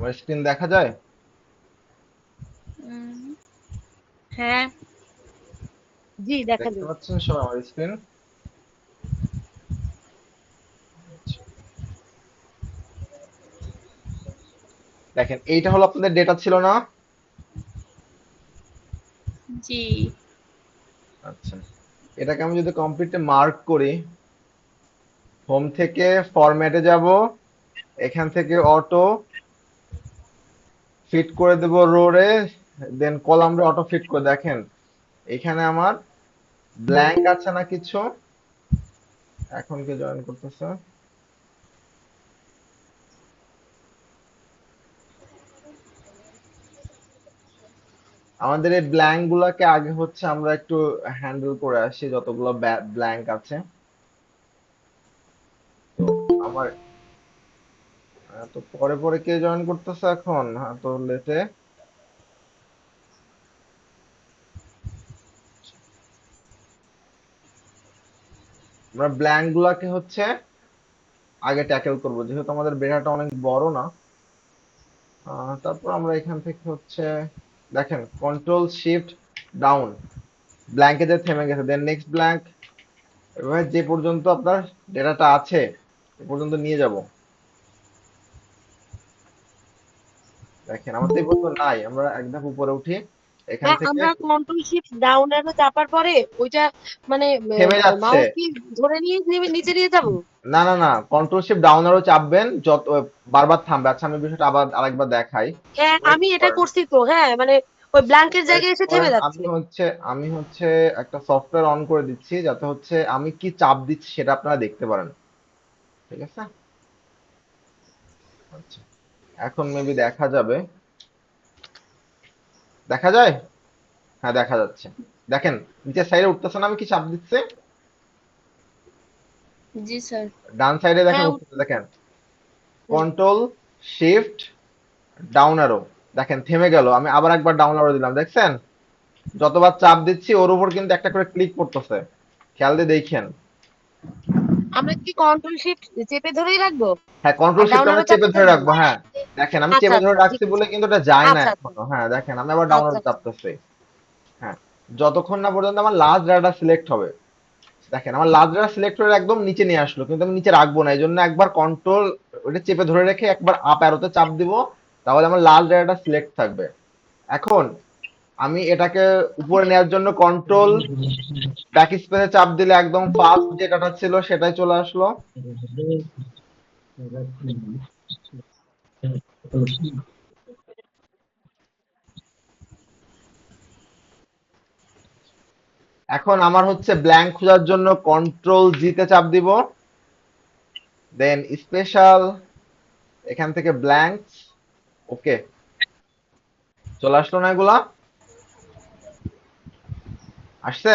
আমার স্ক্রিন দেখা যায়? উম, হ্যাঁ, জি দেখা দেখতে যায়। পাচ্ছেন সবাই আমার স্ক্রিন? দেখেন এইটা হলো আপনাদের ডেটা ছিল না? জি। আচ্ছা, এটাকে আমি যদি কমপ্লিটলি মার্ক করি, হোম থেকে ফরম্যাটে যাব, এখান থেকে অটো ফিট করে দেব রো রে, দেন কলাম রে অটো ফিট করে দেখেন এখানে আমার ব্ল্যাঙ্ক আছে না কিছু? এখন কে জয়েন করতেছে? আমাদের এই ব্ল্যাঙ্ক গুলাকে আগে হচ্ছে আমরা একটু হ্যান্ডেল করে আসি, যতগুলো ব্ল্যাঙ্ক আছে। তো আমার তো পরে পরে কে জয়েন করতেছে এখন? হ্যাঁ, তো লেটে আমরা ব্ল্যাঙ্ক গুলাকে হচ্ছে আগে ট্যাকেল করব, যেহেতু আমাদের বেড়াটা অনেক বড় না। তারপর আমরা এখান থেকে হচ্ছে দেখেন কন্ট্রোল শিফট ডাউন, ব্ল্যাঙ্কে যে থেমে গেছে, দেন নেক্সট ব্ল্যাঙ্ক, এভাবে যে পর্যন্ত আপনার ডেটাটা আছে এ পর্যন্ত নিয়ে যাব। দেখেন আমার তো এই পর্যন্ত নাই, আমরা এক ধাপ উপরে উঠি, এখান হ্যাঁ, থেকে আমরা কন্ট্রোল শিফট ডাউন অ্যারো চাপার পরে ওইটা মানে থেমে যাচ্ছে। মাউস কি ধরে নিয়ে নিচে নিয়ে যাব? না না না, কন্ট্রোল শিফট ডাউন আরো চাপবেন, যত বারবার থামবে। আচ্ছা আমি বিষয়টা আবার আরেকবার দেখাই। হ্যাঁ, ওয়েট আমি এটা করেন, করছি তো। হ্যাঁ, মানে ওই ব্ল্যাঙ্কের ওয়েট জায়গায় এসে করেন, থেমে যাচ্ছে। আমি হচ্ছে একটা সফটওয়্যার অন করে দিচ্ছি, যাতে হচ্ছে আমি কি চাপ দিচ্ছি সেটা আপনারা দেখতে পারেন। ঠিক আছে? আচ্ছা, এখন মেবি দেখা যাবে। দেখা যায়? হ্যাঁ দেখা যাচ্ছে। দেখেন নিচের সাইডে উঠতেছে না আমি কি চাপ দিচ্ছি? জি স্যার। ডান সাইডে দেখেন হ্যাঁ, উঠতেছে, দেখেন হুম। কন্ট্রোল শিফট ডাউন অ্যারো, দেখেন থেমে গেল। আমি আবার একবার ডাউন অ্যারো দিলাম, দেখছেন? যতবার চাপ দিচ্ছি ওর উপর কিন্তু একটা করে ক্লিক করতেছে, খেয়াল দিয়ে দেখেন। আমরা কি কন্ট্রোল শিফট চেপে ধরেই রাখবো হ্যাঁ আর কন্ট্রোল শিফট ডাউন আমরা অ্যারো চেপে চাপতে ধরে থাকবো? রাখবো, হ্যাঁ। দেখেন আমি আচ্ছা চেপে ধরে আচ্ছা, ঠিক রাখছি বলে আছে। কিন্তু ওটা যায় না আচ্ছা আচ্ছা এখনো। হ্যাঁ দেখেন আমি আবার ডাউন আচ্ছা অ্যারো আচ্ছা। চাপতেছি। হ্যাঁ, যতক্ষণ না পর্যন্ত আমার লাস্ট ডাটা সিলেক্ট হবে। দেখেন আমার লাস্ট ডাটা সিলেক্ট করে একদম নিচে নিয়ে আসলো, কিন্তু আমি নিচে রাখবো না, এই জন্য একবার কন্ট্রোল ওটা চেপে ধরে রেখে একবার আপ অ্যারোতে চাপ দিব, তাহলে আমার লাস্ট ডাটাটা সিলেক্ট থাকবে। এখন আমি এটাকে উপরে নেওয়ার জন্য কন্ট্রোল ব্যাক স্পেসে চাপ দিলে একদম ফার্স্ট যে ডাটা ছিল সেটাই চলে আসলো। এখন আমার হচ্ছে ব্ল্যাঙ্ক খোঁজার জন্য কন্ট্রোল জি তে চাপ দিব, দেন স্পেশাল, এখান থেকে ব্ল্যাঙ্ক। ওকে, চলে আসলো না এগুলা? আসছে?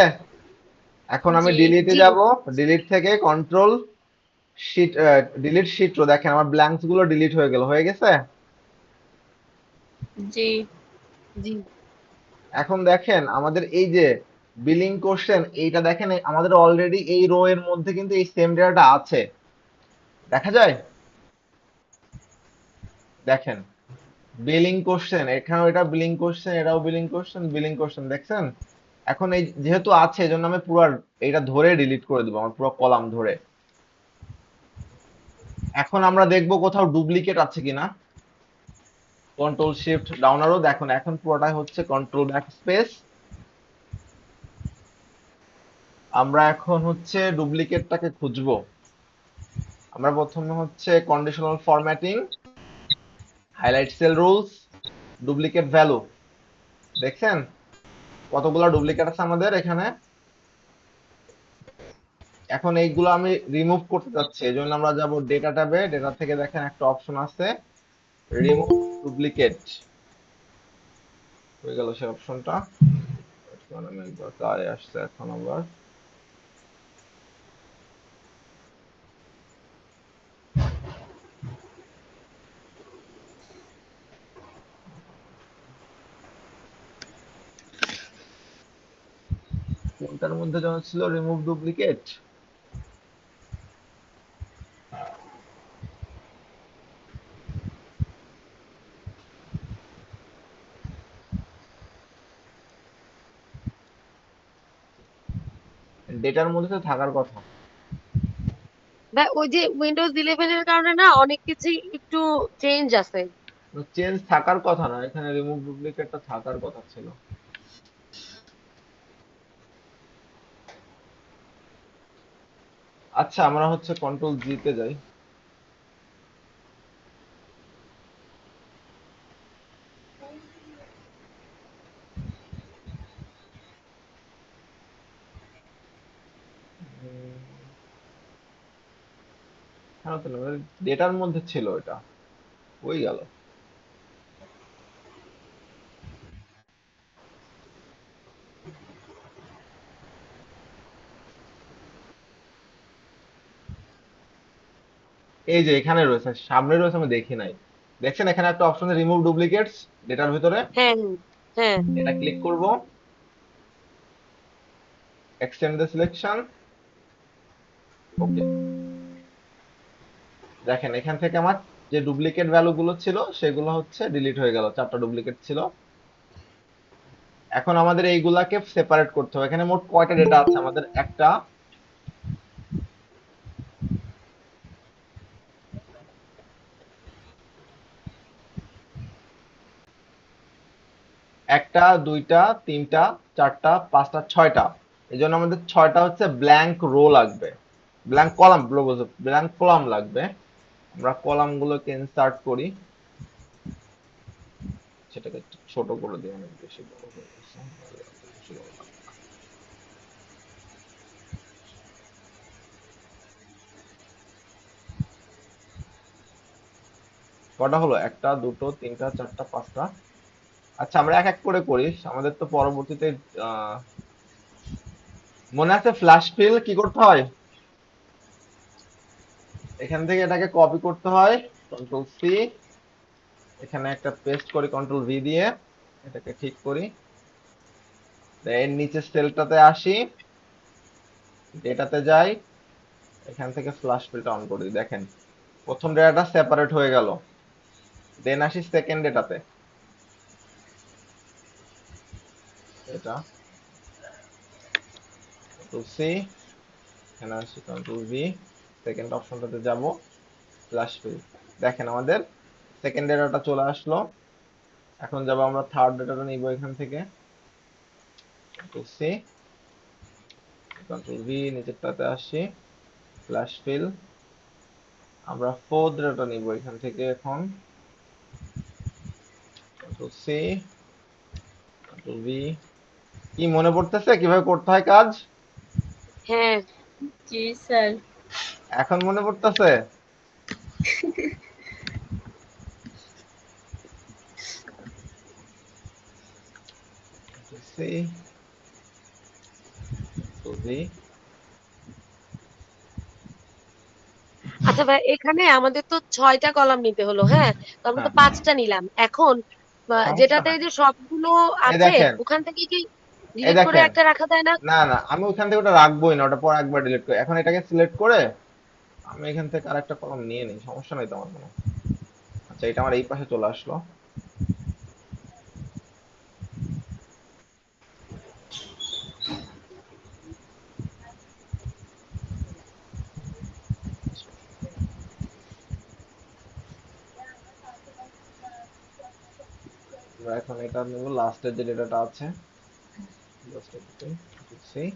এখন আমি জি ডিলিটে জি যাব, ডিলিট থেকে control sheet, delete sheet row, দেখেন আমার ব্ল্যাঙ্কস গুলো ডিলিট হয়ে গেল, হয়ে গেছে। জি জি। এখন দেখেন আমাদের এই যে বিলিং কোশ্চেন, এইটা দেখেন আমাদের অলরেডি এই রো এর মধ্যে কিন্তু এই সেম ডেটাটা আছে, দেখা যায়? দেখেন বিলিং কোশ্চেন, এখানেও এটা বিলিং কোশ্চেন, এটাও বিলিং কোশ্চেন, বিলিং কোশ্চেন, দেখছেন? এখন এই যেহেতু আছে এই জন্য আমি পুরো এইটা ধরে ডিলিট করে দেবো, আমার পুরো কলাম ধরে। এখন আমরা দেখবো কোথাও ডুপ্লিকেট আছে কিনা। কন্ট্রোল শিফট ডাউন অ্যারো, দেখুন এখন পুরোটাই হচ্ছে কন্ট্রোল ব্যাক স্পেস। আমরা এখন হচ্ছে ডুপ্লিকেটটাকে খুঁজবো। আমরা প্রথমে হচ্ছে conditional formatting, highlight sell rules, duplicate value, দেখছেন কতগুলো ডুপ্লিকেট আছে আমাদের এখানে। এখন এইগুলো আমি রিমুভ করতে চাচ্ছি, এই জন্য আমরা যাব ডেটা ট্যাবে, ডেটা থেকে দেখেন একটা অপশন আছে রিমুভ ডুপ্লিকেট, হয়ে গেল সেই অপশনটা। এখন আমি একবার কারে আসছে এখন আবার। কোনটার মধ্যে যেন ছিল রিমুভ ডুপ্লিকেট? ডেটার মধ্যে তো থাকার কথা। ভাই ওই যে উইন্ডোজ 11 এর কারণে না অনেক কিছুই একটু চেঞ্জ আছে। চেঞ্জ থাকার কথা না, এখানে রিমুভ ডুপ্লিকেটটা থাকার কথা ছিল। আচ্ছা আমরা হচ্ছে কন্ট্রোল জি তে যাই। হ্যাঁ তো ডেটার মধ্যে ছিল এটা, ওই গেল। এই যে এখানে রয়েছে, সামনে রয়েছে, আমি দেখি নাই। দেখছেন এখানে একটা অপশন রিমুভ ডুপ্লিকেটস ডেটার ভিতরে, হ্যাঁ হ্যাঁ। এটা ক্লিক করব, এক্সটেন্ড দ্য সিলেকশন, ওকে। দেখেন এখান থেকে আমার যে ডুপ্লিকেট ভ্যালু গুলো ছিল সেগুলো হচ্ছে ডিলিট হয়ে গেল, 4টা ডুপ্লিকেট ছিল। এখন আমাদের এইগুলাকে সেপারেট করতে হবে। এখানে মোট কয়টা ডেটা আছে আমাদের? একটা, দুইটা, তিনটা, চারটা, পাঁচটা, ছয়টা। এই জন্য আমাদের 6টা হচ্ছে ব্ল্যাঙ্ক রো লাগবে, ব্ল্যাঙ্ক কলাম, ব্ল্যাঙ্ক কলাম লাগবে। আমরা কলাম গুলোকে ইনসার্ট করি, সেটাকে একটু ছোট করে দিই, অনেক বেশি বড় হয়ে গেছে। বেশি বড় লাগবে না। কটা হলো? একটা, দুটো, তিনটা, চারটা, পাঁচটা। আচ্ছা আমরা এক এক করে করি, আমাদের তো পরবর্তীতে আহ, মনে আছে ফ্ল্যাশ ফিল কি করতে হয়? এখান থেকে এটাকে কপি করতে হয়, কন্ট্রোল সি, এখানে একটা পেস্ট করি কন্ট্রোল ভি দিয়ে, এটাকে ঠিক করি। এর নিচে সেলটাতে আসি, ডেটাতে যাই, এখান থেকে ফ্ল্যাশ ফিলটা অন করে দিই। দেখেন প্রথম ডেটাটা সেপারেট হয়ে গেল। দেন আসি সেকেন্ড ডেটাতে, এটা কন্ট্রোল সি, এখানে আসি কন্ট্রোল ভি, সেকেন্ড অপশনটাতে যাব, ফ্ল্যাশ ফিল। দেখেন আমাদের সেকেন্ড ডেটাটা চলে আসলো। এখন যাব আমরা থার্ড ডেটাটা নিব এখান থেকে, কন্ট্রোল সি, কন্ট্রোল ভি, নিচেরটাতে আসি, ফ্ল্যাশ ফিল। আমরা ফোর্থ ডেটাটা নিব এখান থেকে এখন, কন্ট্রোল সি, কন্ট্রোল ভি। কি মনে পড়তেছে কিভাবে করতে হয় কাজ? হ্যাঁ। জি স্যার। এখন মনে পড়তেছে? Control C, control V. আচ্ছা ভাই এখানে আমাদের তো 6টা কলাম নিতে হলো, হ্যাঁ? তো আমরা তো হ্যাঁ 5টা নিলাম এখন। সমস্যা যেটাতে নাই। যে সবগুলো এই আছে দেখেন, ওখান থেকে কি এই ডিলিট করে দেখেন, একটা রাখা যায় না? না না আমি ওখান থেকে ওটা রাখবোই না, ওটা পরে একবার ডিলিট করি। এখন এটাকে সিলেক্ট করে আমি এখান থেকে আর একটা কলম নিয়ে নিই, সমস্যা নাই তো আমার কোনো। আচ্ছা এটা আমার এই পাশে চলে আসলো। আমরা এখন এটা নেব, লাস্টের যে ডেটাটা আছে, লাস্টের সেই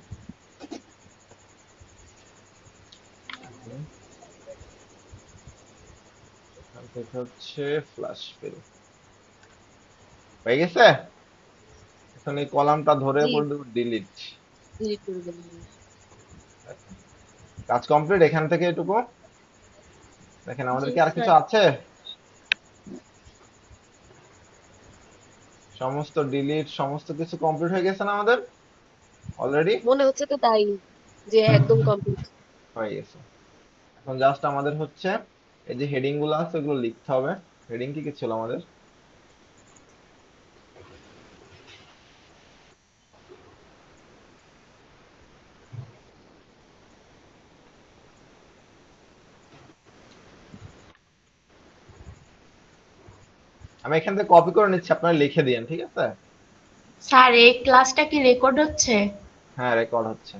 এখান থেকে হচ্ছে ফ্ল্যাশ ফিল হয়ে গেছে। এখন এই কলামটা ধরে জি, করে দেবো ডিলিট। ডিলিট করে দেবো। কাজ কমপ্লিট এখান থেকে এটুকু। দেখেন আমাদের জি কি আর কিছু স্যার। আছে? সমস্ত ডিলিট সমস্ত কিছু কমপ্লিট হয়ে গেছে না আমাদের অলরেডি? মনে হচ্ছে তো তাই, যে একদম কমপ্লিট। হয়ে গেছে। এখন জাস্ট আমাদের হচ্ছে এই যে হেডিং গুলো আছে ওগুলো লিখতে হবে। হেডিং কি কি ছিল আমাদের? আমি এখান থেকে কপি করে নিচ্ছি, আপনারা লিখে দিয়েন, ঠিক আছে? স্যার এই ক্লাসটা কি রেকর্ড হচ্ছে? হ্যাঁ রেকর্ড হচ্ছে।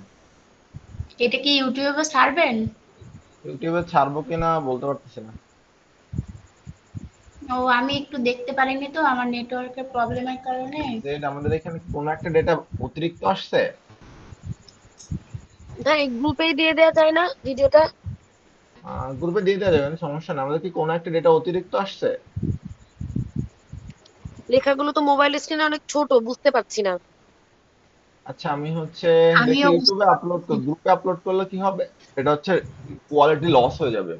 এটা কি ইউটিউবে ছাড়বেন? ইউটিউবে ছাড়বো কিনা বলতে পারতেছি না। ও, আমি একটু দেখতে পারিনি তো আমার নেটওয়ার্কের প্রবলেমের কারণে। জেড, আমাদের এখানে কোনো একটা ডেটা অতিরিক্ত আসছে। না, এই গ্রুপেই দিয়ে দেওয়া যায় না ভিডিওটা? গ্রুপে দিয়ে দেওয়া যাবে, সমস্যা নেই। আমাদের কি কোনো একটা ডেটা অতিরিক্ত আসছে? লেখাগুলো তো মোবাইল স্ক্রিনে অনেক ছোট, বুঝতে পারছি না। আচ্ছা, আমি হচ্ছে দেখি আমিও বুঝতে ইউটিউবে আপলোড পারতেছি কর, না। গ্রুপে আপলোড করলে কি হবে, এটা হচ্ছে কোয়ালিটি লস হয়ে যাবে।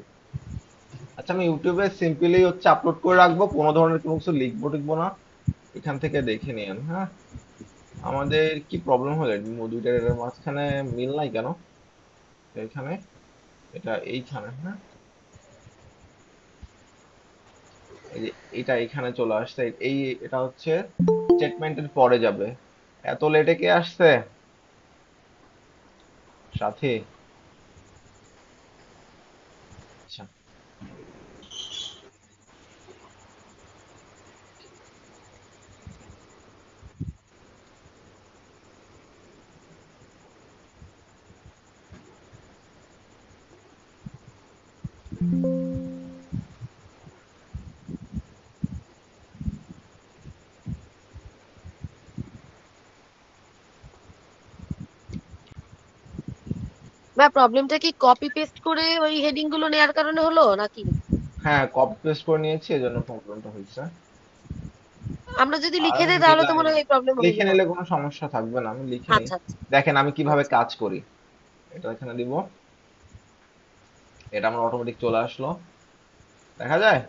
আচ্ছা, আমি ইউটিউবে সিম্পলি হচ্ছে আপলোড করে রাখবো, কোনো ধরনের কোনো কিছু লিখবো টিখবো না। এখান থেকে দেখে নিন, হ্যাঁ। আমাদের কি প্রবলেম হলো, দুইটার এর মাঝখানে মিল নাই কেন? এখানে, এটা এইখানে, হ্যাঁ। এই যে এটা এখানে চলে আসছে, এই এটা হচ্ছে স্টেটমেন্টের পরে যাবে। এত লেটে কে আসছে সাথে? আচ্ছা, বা প্রবলেমটা কি কপি পেস্ট করে ওই হেডিং গুলো নেয়ার কারণে হলো নাকি? হ্যাঁ, কপি পেস্ট করে নিয়েছি, এজন্য প্রবলেমটা হয়েছে। আমরা যদি আর লিখে আমি দেই তাহলে তো মিলাই মনে হয় নাই। এই প্রবলেম লিখে হইলো না। নিলে কোনো সমস্যা থাকবে না, আমি লিখে নিই। আচ্ছা আচ্ছা দেখেন আমি কিভাবে আচ্ছা। কাজ করি। এটা এখানে দিব, এটা আমার অটোমেটিক চলে আসলো, দেখা যায়।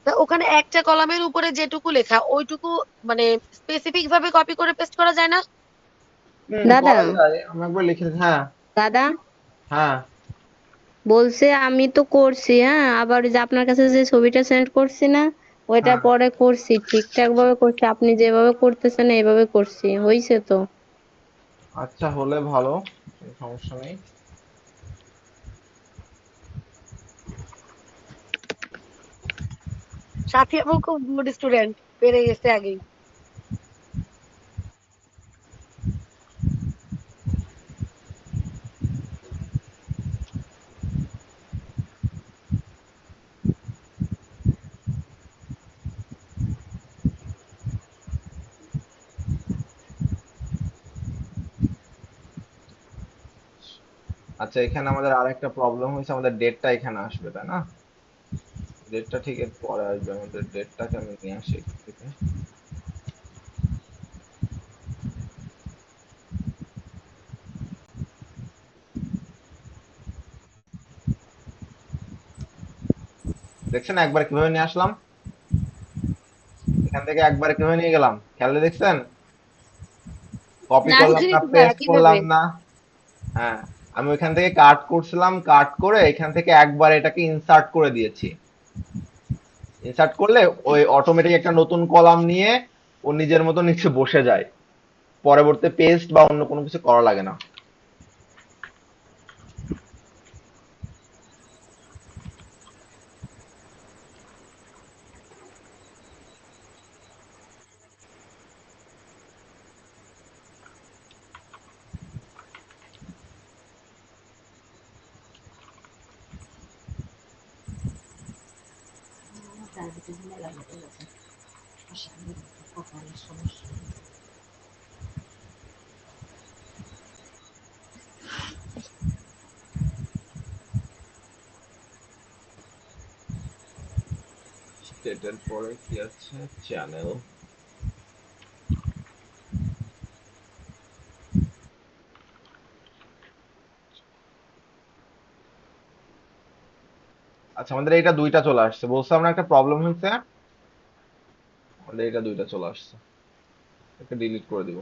তা ওখানে একটা কলামের উপরে যেটুকু লেখা ওইটুকু মানে স্পেসিফিক ভাবে কপি করে পেস্ট করা যায় না? দাদা, করা যায়, আমি একবার লিখে হ্যাঁ। দাদা হ্যাঁ, বলছে আমি তো করছি, হ্যাঁ, আবার ওই যে আপনার কাছে যে ছবিটা সেন্ড করছি না, ওইটা হ্যাঁ। পরে করছি, ঠিকঠাক ভাবে করছি, আপনি যেভাবে করতেছেন এইভাবে করছি, হয়েছে তো। আচ্ছা, হলে ভালো, কোনো সমস্যা নেই। সাথী আপু খুব গুড স্টুডেন্ট, পেরে গেছে আগেই। আচ্ছা, এখানে আমাদের আরেকটা প্রবলেম হয়েছে, আমাদের ডেটটা এখানে আসবে, তাই না? ডেটটা ঠিক এর পরে আসবে, আমাদের ডেটটাকে আমি নিয়ে আসি এখান থেকে। দেখছেন একবার কিভাবে নিয়ে আসলাম, এখান থেকে একবার কিভাবে নিয়ে গেলাম, খেয়াল দিয়ে দেখছেন? কপি না, করলাম বুঝিনি না, তো ভাইয়া পেস্ট কিভাবে। করলাম না। হ্যাঁ, আমি ওইখান থেকে কাট করছিলাম, কাট করে এখান থেকে একবার এটাকে ইনসার্ট করে দিয়েছি। ইনসার্ট করলে ওই অটোমেটিক একটা নতুন কলাম নিয়ে ও নিজের মতো নিচে বসে যায়, পরবর্তী পেস্ট বা অন্য কোনো কিছু করা লাগে না। স্টেটের পরে কি আছে, চ্যানেল। আচ্ছা, আমাদের এইটা দুইটা চলে আসছে, বলছিলাম না একটা প্রবলেম হয়েছে, আমাদের এটা দুইটা চলে আসছে, এটা ডিলিট করে দিব।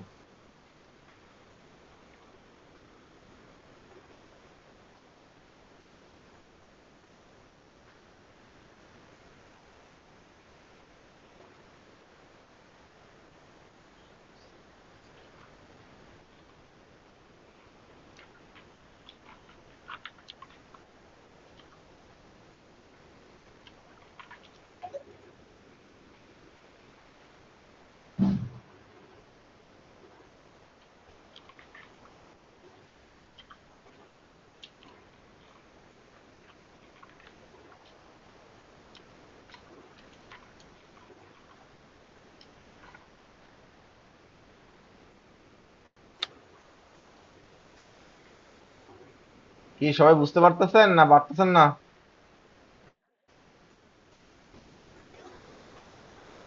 কি সবাই বুঝতে পারতেছেন না পারতেছেন না?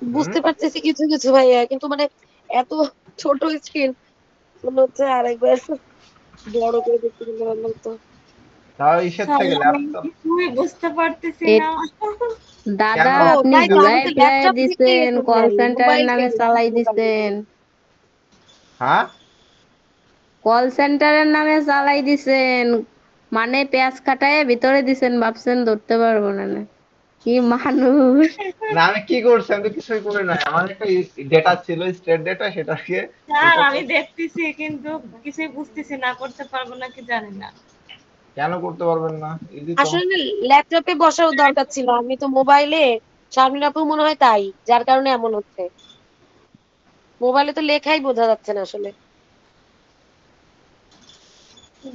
হুম? বুঝতে পারতেছি কিছু কিছু ভাইয়া, কিন্তু মানে এত ছোট স্ক্রিন, মনে হচ্ছে আরেকবার বড় করে দেখতে কিন্তু ভালো লাগতো। তাও ইসের স্যার থেকে আমি ল্যাপটপ কিছুই বুঝতে পারতেছি এ না। দাদা কেন? ও আপনি তাই তো, আমি ঘুরাই তো ফিরাই ল্যাপটপ দেখতে দিছেন, গেছি কল ভাই, সেন্টারের মোবাইল নামে কেন, চালাই মোবাইল। দিছেন। হ্যাঁ, কল সেন্টারের নামে চালাই দিছেন, মানে পেঁয়াজ কাটায় ভিতরে দিছেন, ভাবছেন ধরতে পারবো না। না কি মানুষ! না আমি কি করছি, আমি তো কিছুই করি নাই। আমার একটা ডেটা ছিল, স্টেট ডেটা, সেটাকে স্যার ওইটা আমি দেখতেছি কিন্তু কিছুই বুঝতেছি না, করতে পারবো নাকি জানি না। কেন করতে পারবেন না? ইজি তো। আসলে ল্যাপটপে বসার দরকার ছিল, আমি তো মোবাইলে। শারমিন আপু মনে হয় তাই, যার কারণে এমন হচ্ছে। মোবাইলে তো লেখাই বোঝা যাচ্ছে না আসলে।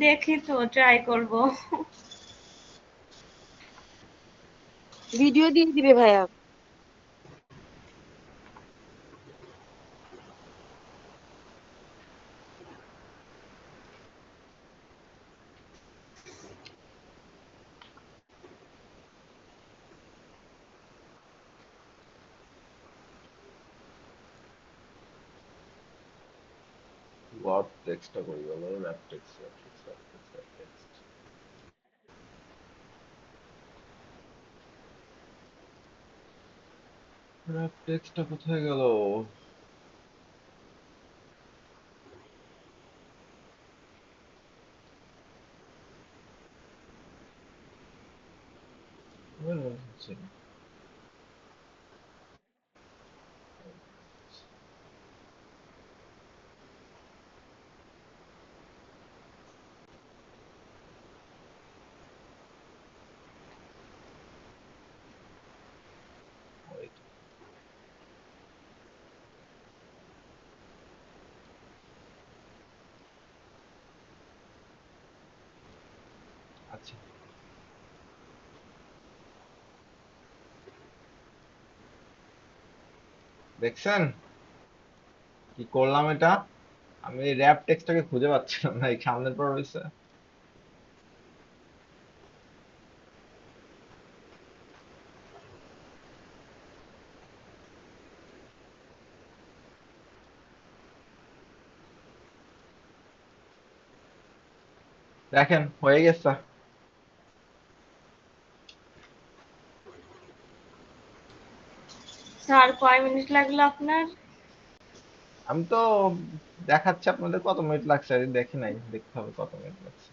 দেখি তো, ট্রাই করব। ভিডিও দিয়ে দিবে ভাইয়া। ওয়ার্ড টেক্সটটা কই গেল? Wrap text, wrap text, wrap text, wrap text. Wrap টেক্সটটা কোথায় গেল? বের হচ্ছে না। Wait, আচ্ছা, দেখছেন কি করলাম এটা? আমি র্যাপ টেক্সটটাকে খুঁজে পাচ্ছিলাম না, এই সামনের পর রয়েছে। দেখেন হয়ে গেছে। স্যার কয় মিনিট লাগলো আপনার? আমি তো দেখাচ্ছি আপনাদের কত মিনিট লাগছে, দেখি নাই, দেখতে হবে কত মিনিট লাগছে।